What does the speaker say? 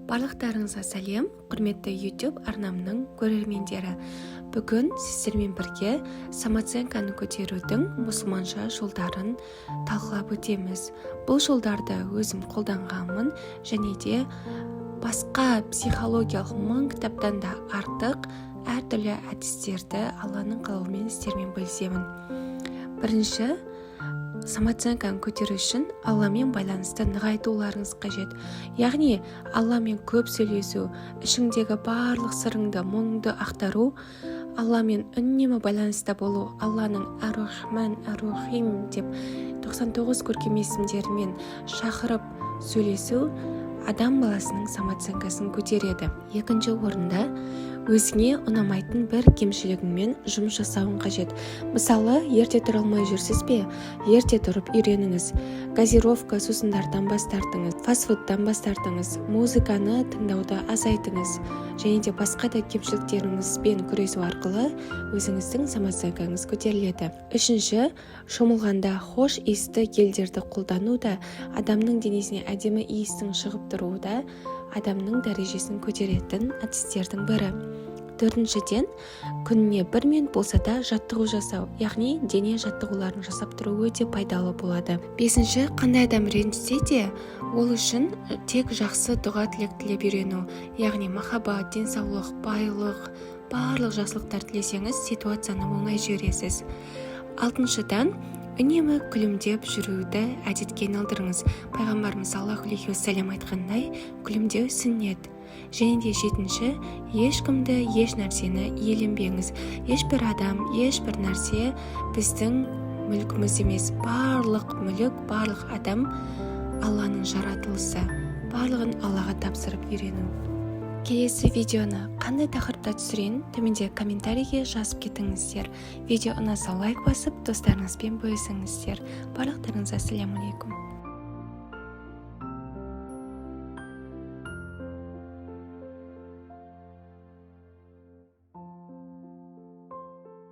Барлықтарыңызға сәлем, құрметті YouTube арнамның көрермендері. Бүгін сіздермен бірге самооценканы көтерудің мұсылманша жолдарын талқылап өтеміз. Бұл жолдарды өзім қолданғанмын және де басқа психологиялық мың кітаптан да артық әртүрлі әдістерді Алланың қалауымен сіздермен бөлісемін. Бірінші, самооценканы көтеру үшін Алламен байланысты нығайтуларыңыз қажет. Яғни Алламен көп сөйлесу, ішіңдегі барлық сырыңды, мұңды ақтару, Алламен үнемі байланыста болу, Алланың Ар-Рахман, Ар-Рахим деп 99 көркем есімдерімен шақырып сөйлесу адам баласының самооценкасын көтереді. Екінші орында, өзіңе ұнамайтын бір кемшілігіңмен жұмыс жасауың қажет. Мысалы, ерте тұра алмай жүрсіз бе? Ерте тұрып үйреніңіз. Газировка сусындардан бас тартыңыз, фастфудтан бас тартыңыз, музыканы тыңдауды азайтыңыз. Және де басқа да кемшіліктеріңізбен күресу арқылы өзіңіздің самооценкаңыз көтеріледі. Үшінші, шомылғанда хош иісті гельдерді қолдану да, адамның денесіне әдемі иістің шығып тұруы да адамның дәрежесін көтеретін әдістердің бірі. Төртіншіден, күніне 1 минут болса да жаттығу жасау, яғни дене жаттығуларын жасап тұру өте пайдалы болады. Бесінші, қандай адам ренжісе де, ол үшін тек жақсы дұға тілек тілеп үйрену, яғни махаббат, денсаулық, байлық, барлық жақсылықтар тілесеңіз, ситуацияны оңай жібересіз. Алтыншыдан, үнемі күлімдеп жүруді әдетке айналдырыңыз. Пайғамбарымыз саллаллаху алейхи уассалам айтқандай, күлімдеу сүннет. Және де жетінші, ешкімді, еш нәрсені иеленбеңіз. Ешбір адам, ешбір нәрсе біздің мүлкіміз емес. Барлық мүлік, барлық адам Алланың жаратылысы. Барлығын Аллаға тапсырып үйрену. Келесі видеоны қандай тақырыпта түсірейін, төменде комментарийге жазып кетіңіздер. Видео ұнаса лайк басып, достарыңызбен бөлісіңіздер. Барлықтарыңызға ассаламу алейкум.